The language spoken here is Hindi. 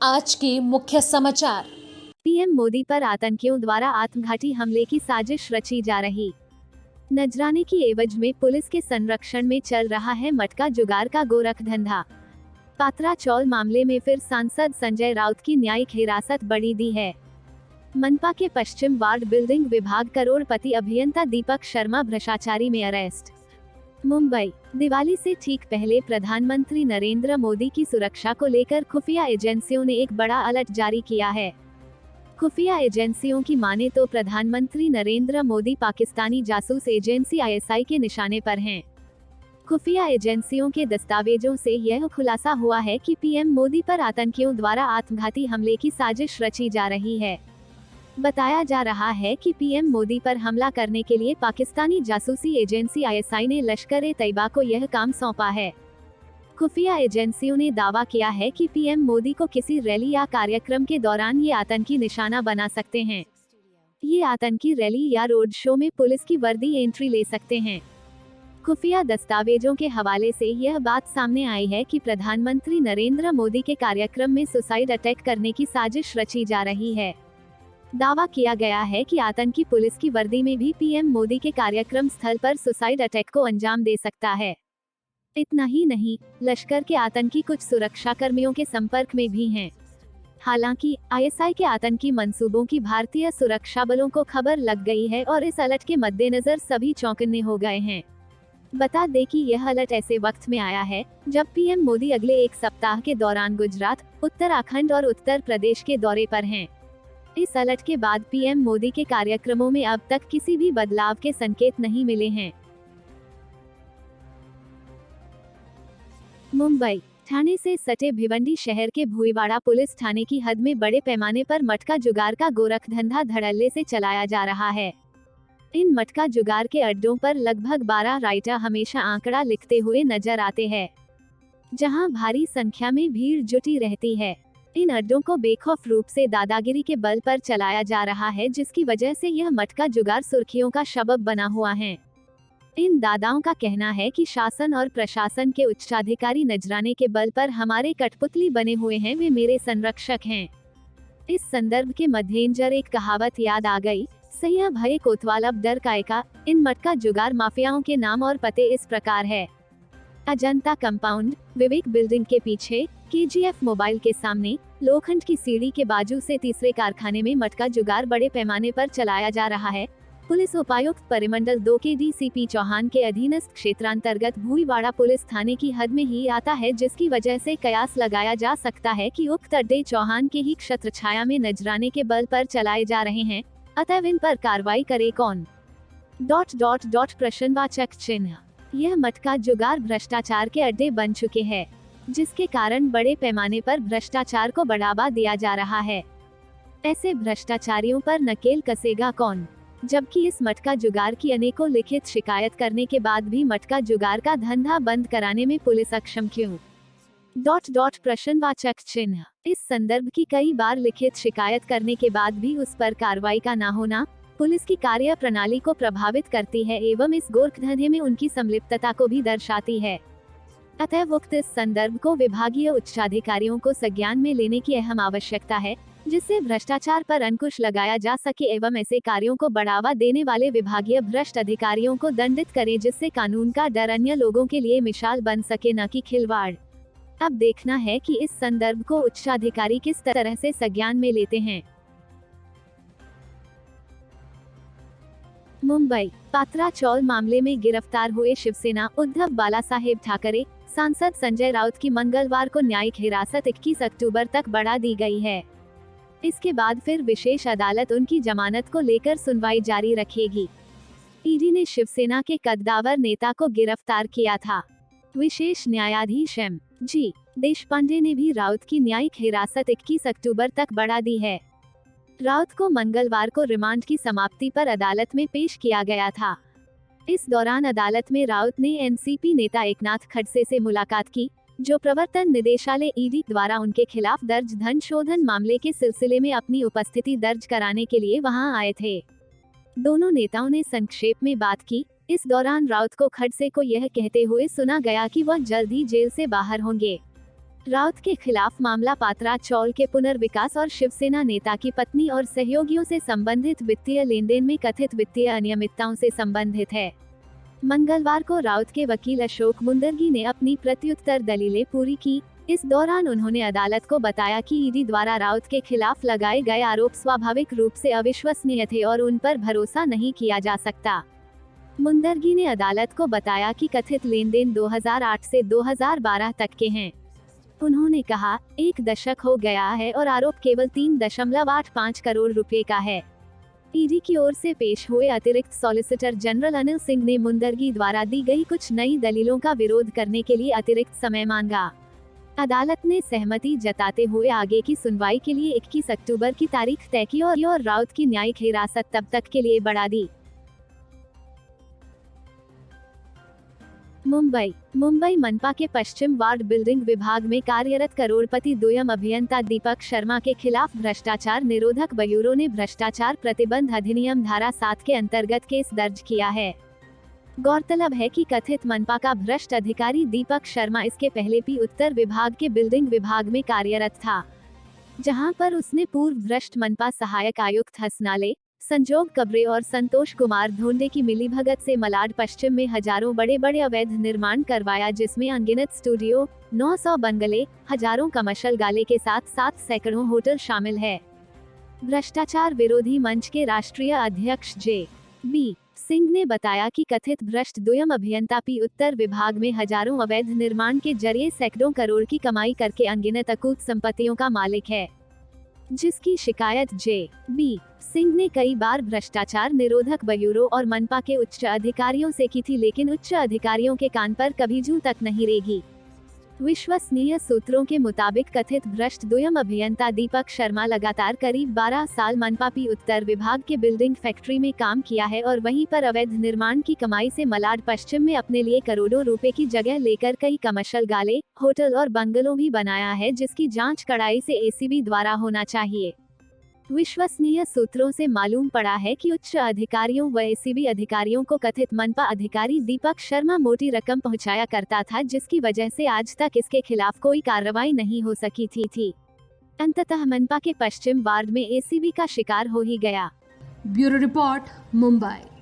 आज के मुख्य समाचार। पीएम मोदी पर आतंकियों द्वारा आत्मघाती हमले की साजिश रची जा रही। नजराने की एवज में पुलिस के संरक्षण में चल रहा है मटका जुगार का गोरख धंधा। पात्रा चौल मामले में फिर सांसद संजय राउत की न्यायिक हिरासत बढ़ी दी है। मनपा के पश्चिम वार्ड बिल्डिंग विभाग करोड़पति अभियंता दीपक शर्मा भ्रष्टाचारी में अरेस्ट। मुंबई, दिवाली से ठीक पहले प्रधानमंत्री नरेंद्र मोदी की सुरक्षा को लेकर खुफिया एजेंसियों ने एक बड़ा अलर्ट जारी किया है। खुफिया एजेंसियों की माने तो प्रधानमंत्री नरेंद्र मोदी पाकिस्तानी जासूस एजेंसी आईएसआई के निशाने पर हैं। खुफिया एजेंसियों के दस्तावेजों से यह खुलासा हुआ है कि पीएम मोदी पर आतंकियों द्वारा आत्मघाती हमले की साजिश रची जा रही है। बताया जा रहा है कि पीएम मोदी पर हमला करने के लिए पाकिस्तानी जासूसी एजेंसी आईएसआई ने लश्कर-ए-तैयबा को यह काम सौंपा है। खुफिया एजेंसियों ने दावा किया है कि पीएम मोदी को किसी रैली या कार्यक्रम के दौरान ये आतंकी निशाना बना सकते हैं। ये आतंकी रैली या रोड शो में पुलिस की वर्दी एंट्री ले सकते हैं। खुफिया दस्तावेजों के हवाले से यह बात सामने आई है कि प्रधानमंत्री नरेंद्र मोदी के कार्यक्रम में सुसाइड अटैक करने की साजिश रची जा रही है। दावा किया गया है कि आतंकी पुलिस की वर्दी में भी पीएम मोदी के कार्यक्रम स्थल पर सुसाइड अटैक को अंजाम दे सकता है। इतना ही नहीं, लश्कर के आतंकी कुछ सुरक्षा कर्मियों के संपर्क में भी हैं। हालांकि आईएसआई के आतंकी मंसूबों की भारतीय सुरक्षा बलों को खबर लग गई है और इस अलर्ट के मद्देनजर सभी चौंकन्ने हो गए हैं। बता दें कि यह अलर्ट ऐसे वक्त में आया है जब पीएम मोदी अगले एक सप्ताह के दौरान गुजरात, उत्तराखंड और उत्तर प्रदेश के दौरे पर हैं। इस अलर्ट के बाद पीएम मोदी के कार्यक्रमों में अब तक किसी भी बदलाव के संकेत नहीं मिले हैं। मुंबई, ठाणे से सटे भिवंडी शहर के भुईवाड़ा पुलिस थाने की हद में बड़े पैमाने पर मटका जुगार का गोरख धंधा धड़ल्ले से चलाया जा रहा है। इन मटका जुगार के अड्डों पर लगभग 12 राइटर हमेशा आंकड़ा लिखते हुए नजर आते हैं, जहां भारी संख्या में भीड़ जुटी रहती है। इन अड्डों को बेखौफ रूप से दादागिरी के बल पर चलाया जा रहा है, जिसकी वजह से यह मटका जुगार सुर्खियों का सबब बना हुआ है। इन दादाओं का कहना है कि शासन और प्रशासन के उच्चाधिकारी नजराने के बल पर हमारे कठपुतली बने हुए हैं, वे मेरे संरक्षक हैं। इस संदर्भ के मध्येंजर एक कहावत याद आ गई, सैया भये कोतवाल अब डर कायका। इन मटका जुगार माफियाओं के नाम और पते इस प्रकार है: अजंता कंपाउंड, विवेक बिल्डिंग के पीछे, केजीएफ मोबाइल के सामने, लोखंड की सीढ़ी के बाजू से तीसरे कारखाने में मटका जुगार बड़े पैमाने पर चलाया जा रहा है। पुलिस उपायुक्त परिमंडल 2 के डीसीपी चौहान के अधीनस्थ क्षेत्रांतर्गत भुईवाड़ा पुलिस थाने की हद में ही आता है, जिसकी वजह से कयास लगाया जा सकता है कि उक्त अड्डे चौहान के ही क्षत्र छाया में नजराने के बल पर चलाए जा रहे हैं। अतः इन पर कार्रवाई करे कौन? प्रश्नवाचक चिन्ह। यह मटका जुगार भ्रष्टाचार के अड्डे बन चुके हैं, जिसके कारण बड़े पैमाने पर भ्रष्टाचार को बढ़ावा दिया जा रहा है। ऐसे भ्रष्टाचारियों पर नकेल कसेगा कौन? जबकि इस मटका जुगार की अनेकों लिखित शिकायत करने के बाद भी मटका जुगार का धंधा बंद कराने में पुलिस अक्षम क्यों? प्रश्नवाचक चिन्ह। इस संदर्भ की कई बार लिखित शिकायत करने के बाद भी उस पर कार्रवाई का न होना पुलिस की कार्य प्रणाली को प्रभावित करती है एवं इस गोरख धंधे में उनकी संलिप्तता को भी दर्शाती है। अतः उक्त इस संदर्भ को विभागीय उच्चाधिकारियों को संज्ञान में लेने की अहम आवश्यकता है, जिससे भ्रष्टाचार पर अंकुश लगाया जा सके एवं ऐसे कार्यों को बढ़ावा देने वाले विभागीय भ्रष्ट अधिकारियों को दंडित करें, जिससे कानून का डर अन्य लोगों के लिए मिसाल बन सके, न कि खिलवाड़। अब देखना है कि इस संदर्भ को उच्चाधिकारी किस तरह से संज्ञान में लेते हैं। मुंबई, पात्रा चौल मामले में गिरफ्तार हुए शिवसेना उद्धव बालासाहेब ठाकरे सांसद संजय राउत की मंगलवार को न्यायिक हिरासत 21 अक्टूबर तक बढ़ा दी गई है। इसके बाद फिर विशेष अदालत उनकी जमानत को लेकर सुनवाई जारी रखेगी। ईडी ने शिवसेना के कद्दावर नेता को गिरफ्तार किया था। विशेष न्यायाधीश एम.जी. देशपांडे ने भी राउत की न्यायिक हिरासत 21 अक्टूबर तक बढ़ा दी है। राउत को मंगलवार को रिमांड की समाप्ति पर अदालत में पेश किया गया था। इस दौरान अदालत में राउत ने एनसीपी नेता एकनाथ खड़से से मुलाकात की, जो प्रवर्तन निदेशालय ईडी द्वारा उनके खिलाफ दर्ज धन शोधन मामले के सिलसिले में अपनी उपस्थिति दर्ज कराने के लिए वहां आए थे। दोनों नेताओं ने संक्षेप में बात की। इस दौरान राउत को खड़से को यह कहते हुए सुना गया कि वह जल्द ही जेल से बाहर होंगे। राउत के खिलाफ मामला पात्रा चौल के पुनर्विकास और शिवसेना नेता की पत्नी और सहयोगियों से संबंधित वित्तीय लेनदेन में कथित वित्तीय अनियमितताओं से संबंधित है। मंगलवार को राउत के वकील अशोक मुंदरगी ने अपनी प्रत्युत्तर दलीलें पूरी की। इस दौरान उन्होंने अदालत को बताया कि ईडी द्वारा राउत के खिलाफ लगाए गए आरोप स्वाभाविक रूप से अविश्वसनीय थे और उन पर भरोसा नहीं किया जा सकता। मुंदरगी ने अदालत को बताया कि कथित लेनदेन 2008 से 2012 तक के हैं। उन्होंने कहा, 1 दशक हो गया है और आरोप केवल 3.85 करोड़ रुपए का है। ईडी की ओर से पेश हुए अतिरिक्त सॉलिसिटर जनरल अनिल सिंह ने मुंदरगी द्वारा दी गई कुछ नई दलीलों का विरोध करने के लिए अतिरिक्त समय मांगा। अदालत ने सहमति जताते हुए आगे की सुनवाई के लिए 21 अक्टूबर की तारीख तय की और राउत की न्यायिक हिरासत तब तक के लिए बढ़ा दी। मुंबई मनपा के पश्चिम वार्ड बिल्डिंग विभाग में कार्यरत करोड़पति द्वयम अभियंता दीपक शर्मा के खिलाफ भ्रष्टाचार निरोधक ब्यूरो ने भ्रष्टाचार प्रतिबंध अधिनियम धारा 7 के अंतर्गत केस दर्ज किया है। गौरतलब है कि कथित मनपा का भ्रष्ट अधिकारी दीपक शर्मा इसके पहले भी उत्तर विभाग के बिल्डिंग विभाग में कार्यरत था, जहां पर उसने पूर्व भ्रष्ट मनपा सहायक आयुक्त हसनाले, संजोग कब्रे और संतोष कुमार धोंडे की मिलीभगत से मलाड पश्चिम में हजारों बड़े अवैध निर्माण करवाया, जिसमें अनगिनत स्टूडियो, 900 बंगले, हजारों कमर्शियल गाले के साथ सैकड़ों होटल शामिल है। भ्रष्टाचार विरोधी मंच के राष्ट्रीय अध्यक्ष जे.बी. सिंह ने बताया कि कथित भ्रष्ट द्वयम अभियंता पी उत्तर विभाग में हजारों अवैध निर्माण के जरिए सैकड़ों करोड़ की कमाई करके अनगिनत अकूत संपत्तियों का मालिक है, जिसकी शिकायत जे.बी. सिंह ने कई बार भ्रष्टाचार निरोधक ब्यूरो और मनपा के उच्च अधिकारियों से की थी, लेकिन उच्च अधिकारियों के कान पर कभी जूं तक नहीं रेगी। विश्वसनीय सूत्रों के मुताबिक कथित भ्रष्ट द्वयम अभियंता दीपक शर्मा लगातार करीब 12 साल मनपा पी उत्तर विभाग के बिल्डिंग फैक्ट्री में काम किया है और वहीं पर अवैध निर्माण की कमाई से मलाड पश्चिम में अपने लिए करोड़ों रुपए की जगह लेकर कई कमर्शियल गाले, होटल और बंगलों भी बनाया है, जिसकी जांच कड़ाई से एसीबी द्वारा होना चाहिए। विश्वसनीय सूत्रों से मालूम पड़ा है कि उच्च अधिकारियों व एसीबी अधिकारियों को कथित मनपा अधिकारी दीपक शर्मा मोटी रकम पहुंचाया करता था, जिसकी वजह से आज तक इसके खिलाफ कोई कार्रवाई नहीं हो सकी थी। अंततः मनपा के पश्चिम वार्ड में एसीबी का शिकार हो ही गया। Bureau report, Mumbai.